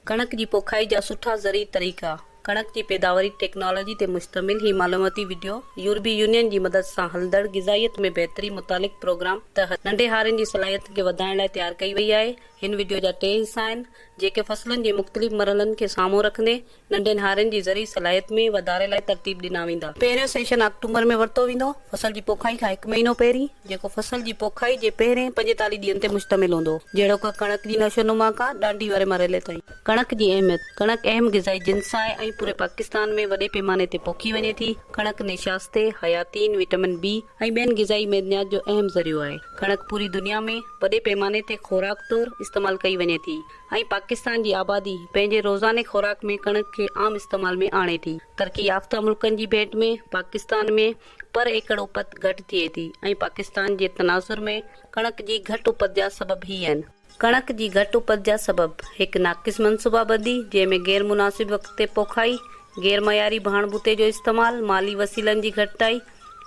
कणक जी पोखाई जा सुठा ज़री तरीक़ा। कणक जी पैदावारी टेक्नोलॉजी ते मुश्तमिल ही मालूमाती वीडियो यूरोपी यूनियन जी मदद सां हलंदड़ ग़िज़ाइत में बहितरी मुतालिक प्रोग्राम तहत नंढे हारनि जी सलाहियत खे वधाइण लाइ तयार कई वई आहे। हिन वीडियो जा 3 हिस्सा आहिनि जेके फसलनि जे मुख़्तलिफ़ मरहलनि खे साम्हूं रखंदे नंढनि हारनि जी ज़री सलाहियत में वधारे लाइ तरतीब ॾिना वेंदा। पहिरियों सेशन अक्टूबर में वरितो वेंदो। फसल जी पोखाई खां 1 महीनो पहिरीं, जेको फसल जी पोखाई जे पहिरें 45 ॾींहंनि ते मुश्तमिल हूंदो, जहिड़ो कणक जी नशोनुमा खां ॾांडी वारे मरहले ताईं। कणक जी अहमियत। कणक अहम ग़िज़ाई जिन्स आहे ऐं पूरे पाकिस्तान में वॾे पैमाने ते पोखी वञे थी। कणक निशास्ते, हयातीन, विटामिन बी ऐं ॿियनि ग़िज़ाई मैदनियात जो अहम ज़रियो आहे। कणक पूरी दुनिया में वॾे पैमाने ते खोराक तौरु इस्तेमाल कई वञे थी ऐं पाकिस्तान जी आबादी पंहिंजे रोज़ाने खोराक में कणक खे आम इस्तेमाल में आणे थी। तरक़ी याफ़्ता मुल्कनि जी भेट में पाकिस्तान में पर एकड़ उपत घटि थिए थी ऐं पाकिस्तान जे तनाज़ुर में कणक जी घटि उपत जा सबब ही आहिनि। कणक जी घटि उपत जा सबब: 1. नाक़िस मनसूबाबंदी, जंहिंमें गैर मुनासिब वक़्त ते पोखाई, गैर मयारी भाण बूटे जो इस्तेमाल, माली वसीलनि जी घटिताई।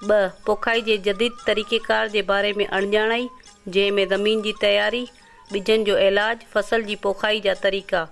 2. पोखाई जे जदीद तरीक़ेकार जे बारे में अणॼाणाई, जंहिंमें ज़मीन जी तयारी, ॿिजनि जो इलाज, फसल जी पोखाई जा तरीक़ा,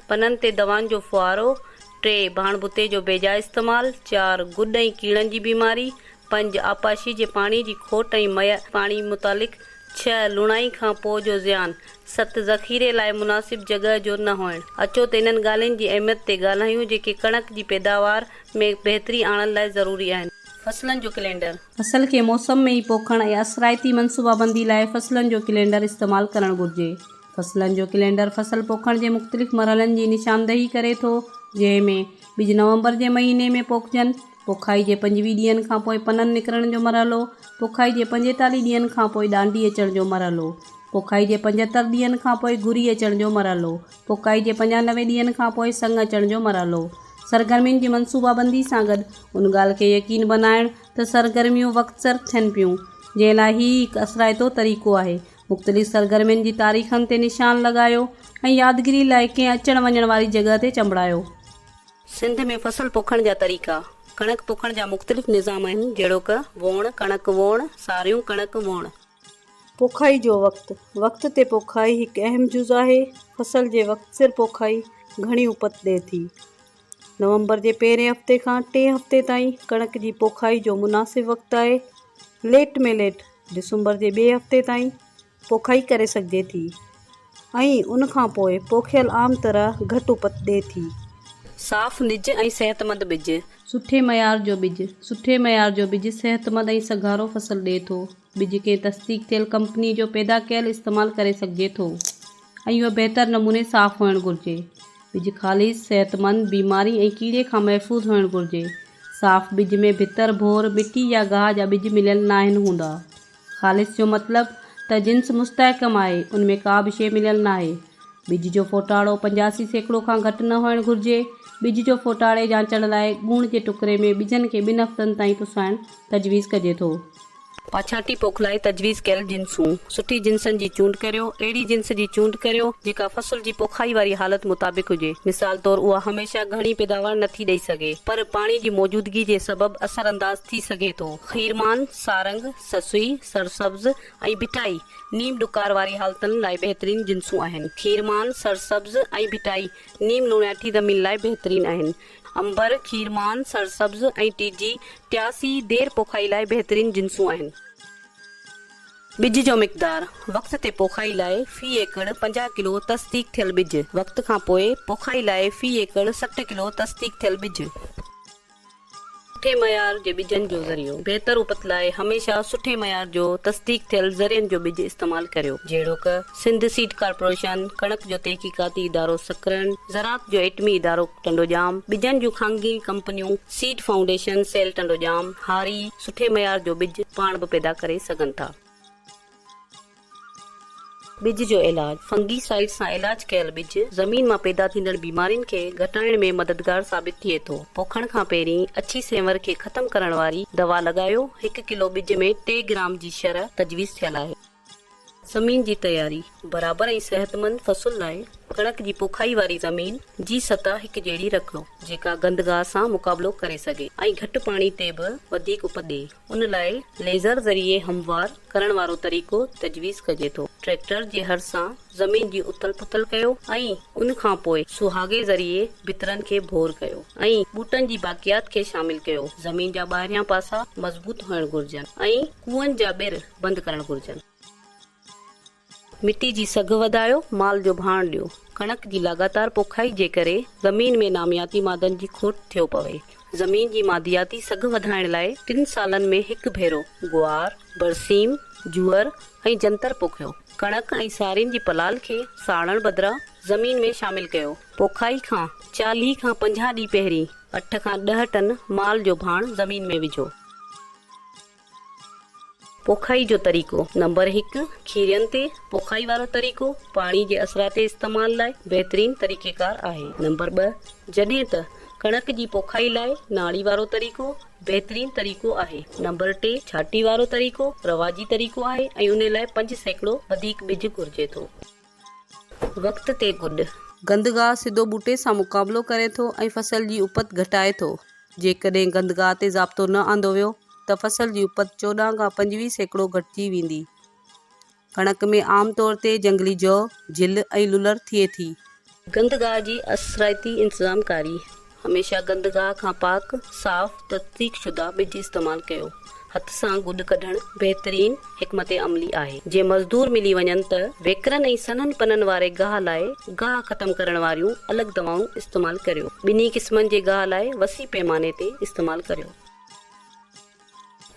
पननि ते दवाउनि जो फुआरो। 3. भाण बूटे जो बेजा इस्तेमाल। 4. गुॾ ऐं कीड़नि जी बीमारी। 5. आपाशी जे पाणी जी खोट ऐं पाणी मुतालिक़। 6. लुणाई खां पोइ जो ज़ियान। 7. ज़ख़ीरे लाइ मुनासिब जॻह जो न हुअणु। अचो त इन्हनि ॻाल्हियुनि जी अहमियत ते ॻाल्हायूं जेके कणक जी पैदावार में बहितरी आणण लाइ ज़रूरी आहिनि। फसलनि जो कैलेंडर। फसल खे मौसम में ई पोखण ऐं असराइती मनसूबाबंदी लाइ फसलनि जो कैलेंडर इस्तेमालु करणु घुरिजे। फसलनि जो कैलेंडर फसल पोखण जे मुख़्तलिफ़ मरहलनि जी निशानदेही करे थो, जंहिंमें ॿिज नवंबर जे महीने में पोखजनि, पोखाई जे 25 ॾींहंनि खां पोइ पननि निकिरण जो मरहलो, पोखाई जे 45 ॾींहंनि खां पोइ ॾांडी अचण जो मरहलो, पोखाई जे 75 ॾींहंनि खां पोइ गुरी अचण जो मरहलो, पोखाई जे 95 ॾींहंनि खां पोइ संग अचण जो मरहलो। सरगर्मियुनि जी मनसूबाबंदी सां गॾु उन ॻाल्हि खे यकीन बनाइण त सरगर्मियूं वक़्तसर थियनि पियूं, जंहिं लाइ हीउ हिकु असराइतो तरीक़ो आहे। मुख़्तलिफ़ सरगर्मियुनि जी तारीख़नि ते निशान लॻायो ऐं यादगिरी लाइ कंहिं अचण वञण वारी जॻह ते चंबड़ायो। सिंध में फसल पोखण जा तरीक़ा। कणक पोखण जा मुख़्तलिफ़ निज़ाम आहिनि, जहिड़ो वोण, कणक वोण, सारियूं कणक वोण। पोखाई जो वक़्तु। वक़्त ते पोखाई हिकु अहम जुज़ आहे। फसल जे वक़्तसिर पोखाई घणी उपत ॾिए थी। नवंबर जे पहिरें हफ़्ते खां 3 हफ़्ते ताईं कणक जी पोखाई जो मुनासिब वक़्तु आहे। लेट में लेट दिसंबर जे 2 हफ़्ते ताईं पोखाई करे सघिजे थी ऐं उन खां पोइ पोखियल आम तरह घटि उपत ॾिए थी। साफ़ निज ऐं सेहतमंद बिज। सुठे मयार जो बिज। सुठे मयार जो बिज सेहतमंद ऐं सघारो फसल ॾिए थो। बिज खे तस्दीक थियल कंपनी जो पैदा कयल इस्तेमालु करे सघिजे थो ऐं इहो बहितर नमूने साफ़ हुअणु घुरिजे। बिज ख़ालिस, सेहतमंद, बीमारी ऐं कीड़े खां महफ़ूज़ हुअणु घुरिजे। साफ़ बिज में भितर, भोर, मिटी या गाह जा बिज मिलियल न आहिनि हूंदा। ख़ालिस जो मतिलबु त जिन्स मुस्तहकम आहे, उनमें का बि शइ मिलियल न आहे। बिज जो फोटाड़ो 85% खां घटि न हुअणु घुरिजे। बिज जो फोटाड़े जांचण लाइ ॻूण जे टुकरे में बिजनि खे 2 हफ़्तनि ताईं पुसाइणु तजवीज़ कजे थो। पाछाटी पोखलाए तजवीज़ कयल जिन्सूं। सुठी जिन्सनि जी चूंड करियो। अहिड़ी जिन्स जी चूंड करियो जेका फसल जी पोखाई वारी हालत मुताबिक़ हुजे। मिसाल तौरु उहा हमेशह घणी पैदावार नथी ॾेई सघे पर पाणी जी मौजूदगी जे सबबि असरअंदाज़ थी सघे थो। खीरमान, सारंग, ससुई, सरसब्ज़ ऐं भिटाई नीम ॾुकार वारी हालतुनि लाइ बहितरीन जिन्सूं आहिनि। खीरमान, सरसब्ज़ ऐं भिटाई नीम लूणियाठी ज़मीन लाइ बहितरीन आहिनि। अंबर, खीरमान, सरसब्ज़ ऐं टीजी 83 देर पोखाई लाइ बहितरीन जिन्सूं आहिनि। बिज जो मिक़दार। वक़्त ते पोखाई लाइ फ़ी एकड़ 50 किलो तस्दीक थियल बिज। वक़्त खां पोइ पोखाई लाइ फ़ी एकड़ 60 किलो तस्दीक थियल बिज। सुठे मयार जे बिजनि जो ज़रियो। बहितर उपत लाइ हमेशह सुठे मयार जो तस्दीक थियल ज़रियनि जो बिज इस्तेमालु करियो, जहिड़ो सिंध सीड कार्पोरेशन, कणक जो तहक़ीक़ाती इदारो सकरन, ज़राअत जो एटमी इदारो टंडोजाम, बिजनि जूं ख़ानगी कंपनियूं सीड फाउंडेशन सेल टंडोजाम, हारी सुठे मयार जो बिज पाण बि पैदा करे सघनि था। बिज जो इलाज। फंगीसाइड सां इलाज कयल बिज ज़मीन मां पैदा थींदड़ बीमारियुनि खे घटाइण में मददगार साबित थिए थो। पोखण खां पहिरीं अछी सेंवर खे ख़तम करण वारी दवा लॻायो। 1 किलो बिज में 3 ग्राम जी शरह तजवीज़ थियल आहे। ज़मीन जी तैयारी बराबर ऐं सेहतमंद फसल लाइ कणक जी पोखाई वारी ज़मीन जी सतह हिक जहिड़ी रखो जेका गंदगाह सां मुक़ाबिलो करे सघे ऐं घटि पाणी ते बि वधीक उपज ॾे। उन लाइ लेज़र ज़रिए हमवार करण वारो तरीक़ो तजवीज़ कजे थो। ट्रैक्टर जे हर सां ज़मीन जी उथल पुथल कयो ऐं उन खां पोइ सुहागे ज़रिए भितरनि खे भोर कयो ऐं ॿूटनि जी बाक़ियात खे शामिल कयो। ज़मीन जा ॿाहिरियां पासा मज़बूत हुअण घुर्जनि ऐं कुअनि जा ॿिर बंदि करण घुर्जनि। मिट्टी जी सघ वधायो, माल जो भाण ॾियो। कणक जी लगातार पोखाई जे करे ज़मीन में नामियाती मादनि जी खोट थियो पवे। ज़मीन जी मादियाती सघ वधाइण लाइ 3 सालनि में हिकु भेरो गुआर, बरसीम, जूअर ऐं जंतर पोखियो। कणक ऐं सारियुनि जी पलाल खे साड़ण बदिरां ज़मीन में शामिल कयो। पोखाई खां 40 खां 50 ॾींहं पहिरीं 8 खां 10 टन माल जो भाण ज़मीन में विझो। पोखाई जो तरीक़ो नंबर 1 खीरनि ते पोखाई वारो तरीक़ो पाणी जे असराते इस्तेमाल लाइ बहितरीन तरीक़ेकार आहे। नंबर 2 जॾहिं त कणक जी पोखाई लाइ नाड़ी वारो तरीक़ो बहितरीन तरीक़ो आहे। नंबर 3 छाटी वारो तरीक़ो रवाजी तरीक़ो आहे ऐं उन लाइ 5% वधीक बिज घुर्जे थो। वक़्त ते गुॾ गंदगाह सिधो बूटे सां मुक़ाबिलो करे थो ऐं फसल जी उपत घटाए थो। जेकॾहिं गंदगाह ते ज़ाब्तो न आंदो वियो त फसल जी उपत 14 खां 25% घटिजी वेंदी। कणक में आम तौर ते जंगली जौ, झिल ऐं लुलर थिए थी। गंदगाह जी असराइती इंतज़ामकारी हमेशा गंदगाह खां पाक साफ़ तस्दीक शुदा बिज इस्तेमाल कयो। हथ सां गुॾ कढणु बहितरीन हिकमत अमली आहे। जे मज़दूर मिली वञनि त वेकरनि ऐं सननि पननि वारे गाह लाइ गाह ख़तम करण वारियूं अलॻि दवाऊं इस्तेमाल करियो। ॿिन्ही क़िस्मनि जे गाह लाइ वसी पैमाने ते इस्तेमाल करियो।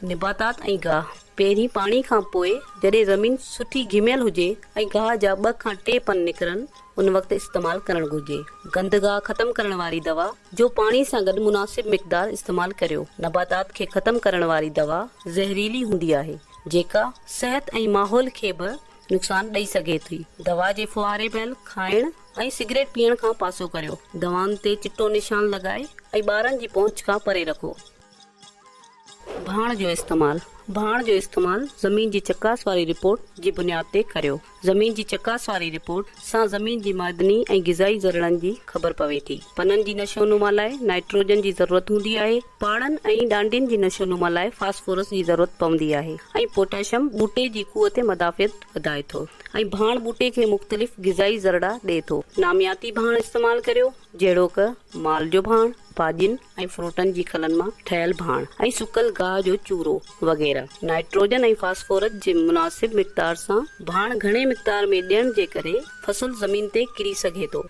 निबातात ऐं गाह पहिरीं पाणी खां पोइ जॾहिं ज़मीन सुठी घिमियल हुजे ऐं गाह जा 2 खां 3 पन निकिरनि उन वक़्तु इस्तेमाल करणु घुरिजे। गंदगाह ख़तम करण वारी दवा जो पाणी सां गॾु मुनासिब मिक़दार इस्तेमाल करियो। नबातात खे ख़तम करण वारी दवा ज़हरीली हूंदी आहे जेका सिहत ऐं माहौल खे बि नुक़सान ॾेई सघे थी। दवा जे फुहारे बैल खाइण ऐं सिगरेट पीअण खां पासो करियो। दवाउनि ते चिटो निशान लॻाए ऐं ॿारनि जी पहुच खां परे रखो। भाण जो इस्तेमाल ज़मीन जी चकास वारी रिपोर्ट जी बुनियाद ते करियो। ज़मीन जी चकास वारी रिपोर्ट सां ज़मीन जी मादनी ऐं ग़िज़ाई ज़रड़नि जी ख़बर पवे थी। पननि जी नशोनुमा लाइ नाइट्रोजन जी ज़रूरत हूंदी आहे। पाड़नि ऐं डांडियुनि जी नशोनुमा लाइ फास्फोरस जी ज़रूरत पवंदी आहे ऐं पोटेशियम बूटे जी क़ुवत मदाफ़ियत वधाए थो ऐं भाण बूटे खे मुख़्तलिफ़ ग़िज़ाई ज़रड़ा ॾिए थो। नामियाती भाण इस्तेमाल करियो जहिड़ोक माल जो भाण, भाॼियुनि ऐं फ्रूटनि जी खलनि मां ठहियल भाण ऐं सुकल गाह जो चूरो वग़ैरह। नाइट्रोजन ऐं फास्फोरस जे मुनासिब मिक़दार सां भाण घणे मिक़दार में ॾियण जे करे फसल ज़मीन ते किरी सघे थो।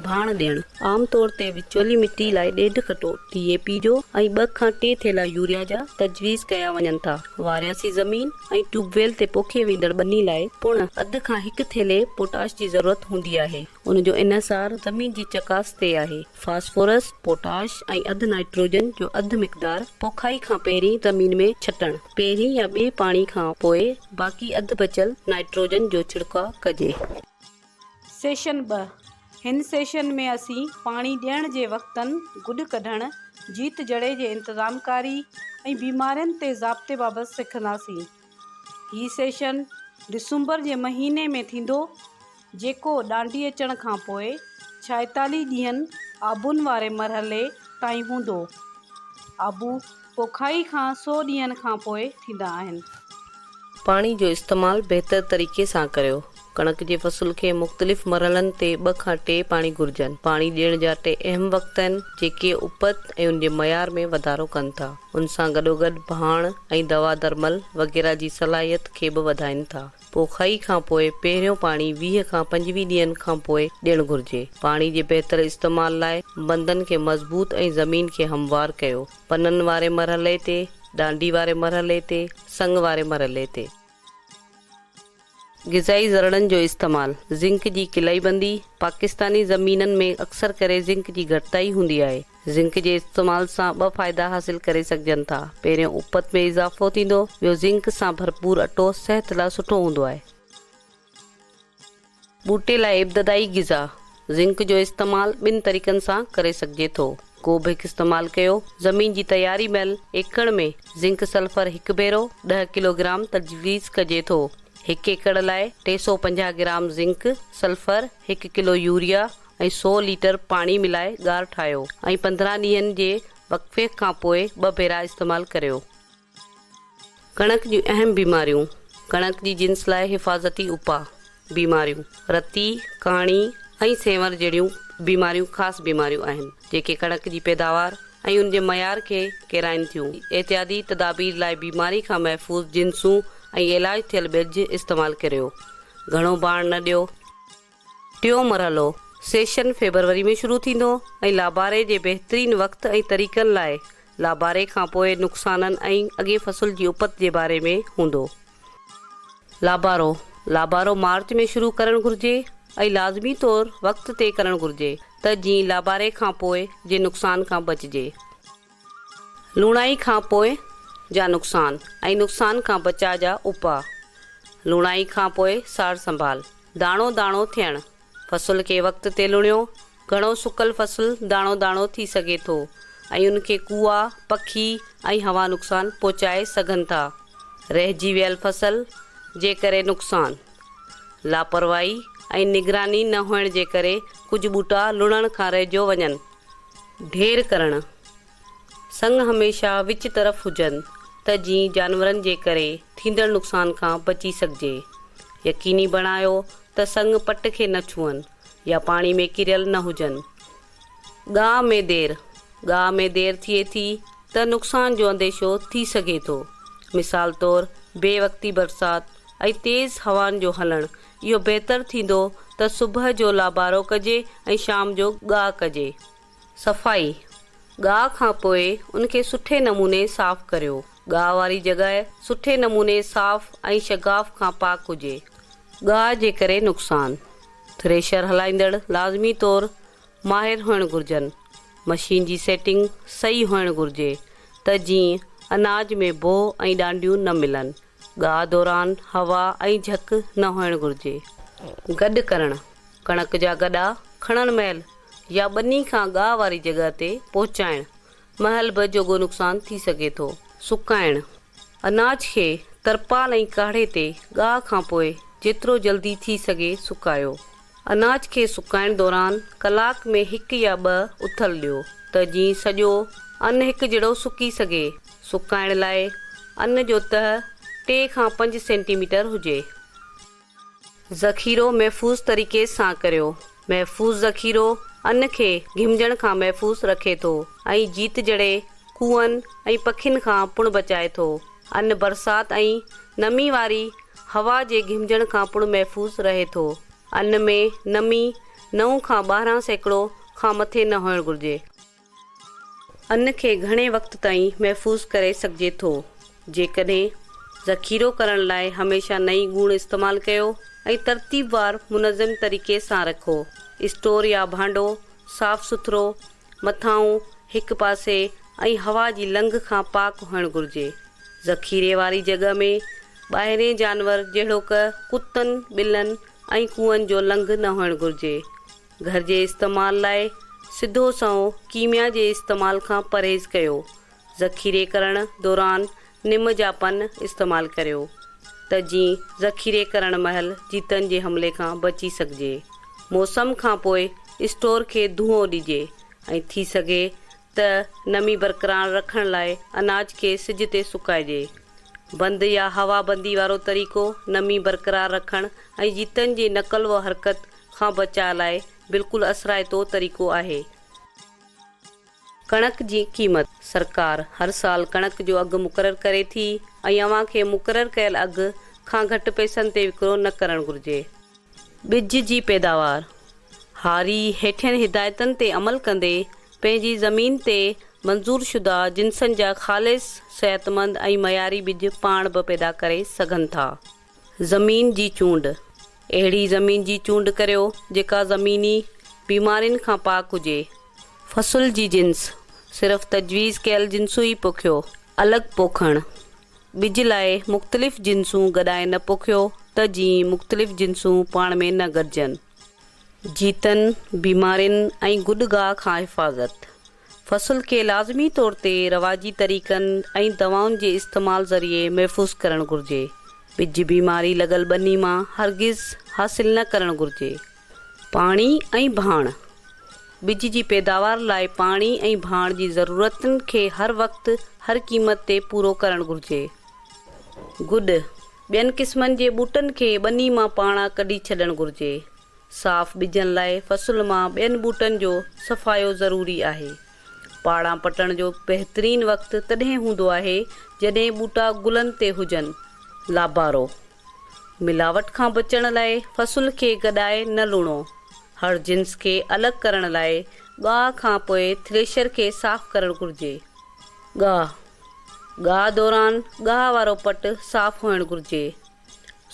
भाण ॾियणु आम तौर ते विचोली मिट्टी लाइ 1.5 कटो DAP जो ऐं 2 खां 3 थेला यूरिया जा तजवीज़ कया वञनि था। वारियासी ज़मीन ऐं ट्यूबवेल ते पोखे वेंदड़ ॿनी लाइ पुण 1/2 खां 1 थेले पोटाश जी ज़रूरत हूंदी आहे। उन जो इन्हिसार ज़मीन जी चकास ते आहे। फास्फोरस, पोटाश ऐं अधु नाइट्रोजन जो अधु मिक़दार पोखाई खां पहिरीं ज़मीन में छटणु। पहिरीं या ॿिए पाणी खां पोइ बाक़ी अधु बचियल नाइट्रोजन जो छिड़काव कजे। सेशन 2 हिन सेशन में असीं पाणी ॾियण जे वक़्तनि गुॾ कढणु, जीत जड़े जे इंतज़ामकारी ऐं बीमारियुनि ते ज़ाब्ते बाबति सिखंदासीं। हीउ सेशन दिसंबर जे महीने में थींदो जेको डांडी अचण खां पोइ 46 ॾींहंनि आबुनि वारे मरहले ताईं हूंदो। आबू पोखाई खां 100 ॾींहंनि खां पोइ थींदा आहिनि। पाणी जो इस्तेमाल बहितर तरीक़े सां करियो। कणक जी फसल खे मुख़्तलिफ़ मरहलनि ते 2 खां 3 पाणी घुर्जनि। पाणी ॾियण जा 3 अहम वक़्त आहिनि जेके उपत ऐं उन जे मयार में वधारो कनि था। उन सां गॾोगॾु भाण ऐं दवा दरमल वग़ैरह जी सलाहियत खे बि वधाइनि था। पोखाई खां पोइ पहिरियों पाणी 20 खां 25 ॾींहंनि खां पोइ ॾियणु घुरिजे। पाणी जे बहितर इस्तेमाल लाइ बंदनि खे मज़बूत ऐं ज़मीन खे हमवार कयो। पननि वारे मरहले ते, डांडी वारे मरहले ते, संग वारे मरहले ते। ग़िज़ाई ज़रड़नि जो इस्तेमाल ज़िंक जी किलाईबंदी पाकिस्तानी ज़मीननि में अक्सर करे ज़िंक जी घटिताई हूंदी आहे। ज़िंक जे इस्तेमाल सां 2 फ़ाइदा हासिल करे सघजनि था। पहिरियों उपत में इज़ाफ़ो थींदो, ॿियो ज़िंक सां भरपूर अटो सिहत लाइ सुठो हूंदो आहे। बूटे लाइ इब्तदाई ग़िज़ा ज़िंक जो इस्तेमाल 2 तरीक़नि सां करे सघिजे थो। को बि इस्तेमालु कयो। ज़मीन जी तयारी महिल एकड़ में ज़िंक सल्फर 1 भेरो 10 किलोग्राम तजवीज़ कजे थो। 1 एकड़ लाइ 350 gram zinc sulphur, 1 kilo urea ऐं 100 लीटर पाणी मिलाए ॻार ठाहियो ऐं 15 ॾींहंनि जे वक़फ़े खां पोइ 2 भेरा इस्तेमालु करियो। कणक जूं अहम बीमारियूं। कणक जी जिन्स लाइ हिफ़ाज़ती उपाउ। बीमारियूं रती, काणी ऐं सेंवर जहिड़ियूं बीमारियूं ख़ासि बीमारियूं आहिनि जेके कणक जी पैदावार ऐं उन जे मयार खे किराइनि थियूं। एहतियाती तदाबीर लाइ बीमारी खां महफ़ूज़ जिन्सूं ऐं इलाज थियल ॿिज इस्तेमालु करियो। घणो बाण न ॾियो। टियों मरहलो सेशन फेबरवरी में शुरू थींदो ऐं लाबारे जे बहितरीन वक़्त ऐं तरीक़नि लाइ लाबारे खां पोइ नुक़साननि ऐं अॻे फ़सुल जी उपत जे बारे में हूंदो। लाबारो मार्च में शुरू करणु घुर्जे ऐं लाज़मी तौर वक़्त ते करणु घुर्जे त जीअं लाबारे खां पोइ जे नुक़सान खां बचिजे। लूणाई खां पोइ जा नुक़सान ऐं नुक़सान खां बचाव जा उपाउ। लूणाई खां पोइ सार संभाल। दाणो दाणो थियणु। फ़सुल खे वक़्त ते लुणियो। घणो सुकल फ़सुल दाणो दाणो थी सघे थो ऐं उनखे कुआ, पखी ऐं हवा नुक़सान पहुचाए सघनि था। रहिजी वियल फ़सुल जे करे नुक़सान। लापरवाही ऐं निगरानी न हुअण जे करे कुझु ॿूटा लुणण खां रहिजी वञनि। ढेर करणु। संग हमेशह विच तरफ़ हुजनि त जीअं जानवरनि जे करे थींदड़ नुक़सान खां बची सघिजे। यकीनी बणायो त संग पट खे न छुअनि या पाणी में किरियल न हुजनि। गाह में देर थिए थी त नुक़सान जो अंदेशो थी सघे थो। मिसाल तौर बेवक़्ती बरसाति ऐं तेज़ हवाउनि जो हलणु। इहो बहितर थींदो त सुबुह जो लाबारो कजे ऐं शाम जो गाह कजे। सफ़ाई। गाह खां पोइ उनखे सुठे नमूने साफ़ करियो। गाह वारी जॻह सुठे नमूने साफ़ ऐं शगाफ खां पाक हुजे। गाह जे करे नुक़सान। थ्रेशर हलाईंदड़ लाज़मी तौर माहिर हुअणु घुर्जनि। मशीन जी सेटिंग सही हुअणु घुर्जे त जीअं अनाज में बोह ऐं ॾांडियूं न मिलनि। गाह दौरान हवा ऐं झक न हुअणु घुर्जे। गॾु करणु। कणक जा गॾा खणण महिल या ॿनी खां गाह वारी जॻह ते पहुचाइण महिल बि जोॻो नुक़सान थी सघे थो। सुकाइणु। अनाज खे तरपाल ऐं काढ़े ते गाह खां पोइ जेतिरो जल्दी थी सघे सुकायो। अनाज खे सुकाइण दौरान कलाक में 1 या 2 उथल ॾियो त जीअं सॼो अन्न हिकु जहिड़ो सुकी सघे। सुकाइण लाइ अन्न जो तह 3 खां 5 सेंटीमीटर हुजे। ज़ख़ीरो महफ़ूज़ तरीक़े सां करियो। महफ़ूज़ ज़ख़ीरो अन्न खे घिमजण खां महफ़ूज़ रखे थो ऐं जीत जड़े खूहनि ऐं पखियुनि खां पुण बचाए थो। अन्न बरसाति ऐं नमी वारी हवा जे घिमजण खां पुण महफ़ूज़ रहे थो। अन्न में नमी 9 खां 12% खां मथे न हुअणु घुर्जे। अन्न खे घणे वक़्त ताईं महफ़ूज़ करे सघिजे थो। जेकॾहिं ज़ख़ीरो करण लाइ हमेशह नई ॻूण इस्तेमालु कयो ऐं तरतीबवार मुनज़म तरीक़े सां रखो। स्टोर या भांडो साफ़ सुथरो, मथाऊं हिकु पासे ऐं हवा जी लंघ खां पाक हुअणु घुर्जे। ज़ख़ीरे वारी जॻह में ॿाहिरें जानवर जहिड़ो क कुतनि, ॿिलनि ऐं कुअनि जो लंघ न हुअणु घुर्जे। घर जे इस्तेमाल लाइ सिधो संओं कीमिया जे इस्तेमाल खां परहेज़ कयो। ज़ख़ीरे करण दौरान निम जा पन इस्तेमालु करियो त जीअं ज़ख़ीरे करण महिल जीतनि जे हमले खां बची सघिजे। मौसम खां पोइ स्टोर खे धुओं ॾिजे ऐं थी सघे त नमी बरक़रार रखण लाइ अनाज खे सिज ते सुकाइजे। बंदि या हवाबंदी वारो तरीक़ो नमी बरक़रार रखण ऐं जीतनि जी नक़ल व हरकत खां बचाव लाइ बिल्कुलु असराइतो तरीक़ो आहे। कणक जी क़ीमत। सरकार हर साल कणक जो अघु मुक़ररु करे थी ऐं अव्हां खे मुक़ररु कयल अघु खां घटि पैसनि ते विकिरो न करणु घुर्जे। ॿिज जी पैदावार। हारी हेठियनि हिदायतुनि ते अमल कंदे पंहिंजी ज़मीन ते मंज़ूर शुदा जिन्सनि जा ख़ालिस, सिहतमंद ऐं मयारी ॿिज पाण बि पैदा करे सघनि था। ज़मीन जी चूंड। अहिड़ी ज़मीन जी चूंड करियो जेका ज़मीनी बीमारियुनि खां पाक हुजे। फ़सुल जी जिन्स। सिर्फ़ तजवीज़ कयल जिन्सूं ई पोखियो। अलॻि पोखणु। ॿिज लाइ मुख़्तलिफ़ जिन्सूं गॾाए न पोखियो त जीअं मुख़्तलिफ़ जिन्सूं पाण में न गॾिजनि। जीतनि, बीमारियुनि ऐं गुॾगाह खां हिफ़ाज़त। फसल खे लाज़मी तौर ते रवाजी तरीक़नि ऐं दवाउनि जे इस्तेमाल ज़रिए महफ़ूज़ करणु घुरिजे। ॿिज बीमारी लॻल ॿनी मां हरगिज़ हासिल न करणु घुरिजे। पाणी ऐं भाण। ॿिज जी पैदावार लाइ पाणी ऐं भाण जी ज़रूरतुनि खे हर वक़्तु हर क़ीमत ते पूरो करणु घुरिजे। गुॾ। ॿियनि क़िस्मनि जे ॿूटनि खे ॿनी मां पाणा कढी छॾणु घुरिजे। साफ़ ॿिजनि लाइ फ़सुल मां ॿियनि ॿूटनि जो सफ़ायो ज़रूरी आहे। पाड़ा पटण जो बहितरीनु वक़्तु तॾहिं हूंदो आहे जॾहिं ॿूटा गुलनि ते हुजनि। लाबारो। मिलावट खां बचण लाइ फ़सुल खे गॾाए न लुणो। हर जिन्स खे अलॻि करण लाइ गाह खां पोइ थ्रेशर खे साफ़ करणु घुरिजे। गाह दौरान गाह वारो पट साफ़ हुअणु घुरिजे।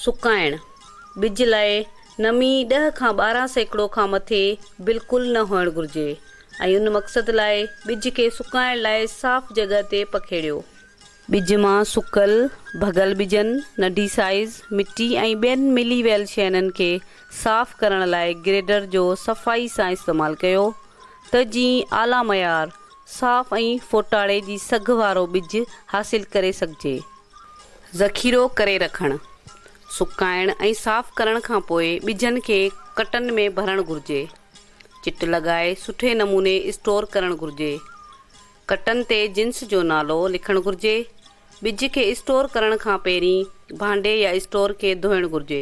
सुकाइण। ॿिज लाइ नमी 10 खां 12% खां मथे बिल्कुलु न हुअणु घुरिजे ऐं उन मक़सद लाइ ॿिज खे सुकाइण लाइ साफ़ जॻह ते पखेड़ियो। ॿिज मां सुकल भगल ॿिजनि, नंढी साइज़, मिटी ऐं ॿियनि मिली वियल शयुनि खे साफ़ करण लाइ ग्रेडर जो सफ़ाई सां इस्तेमालु कयो त जीअं आला मयार साफ़ ऐं फोटाड़े जी सघ वारो ॿिज हासिल करे सघिजे। ज़ख़ीरो करे रखणु। सुकाइण ऐं साफ़ करण खां पोइ ॿिजनि खे कटनि में भरणु घुरिजे। चिट लॻाए सुठे नमूने स्टोर करणु घुरिजे। कटनि ते जिन्स जो नालो लिखणु घुरिजे। ॿिज खे स्टोर करण खां पहिरीं भांडे या स्टोर खे धोइणु घुरिजे।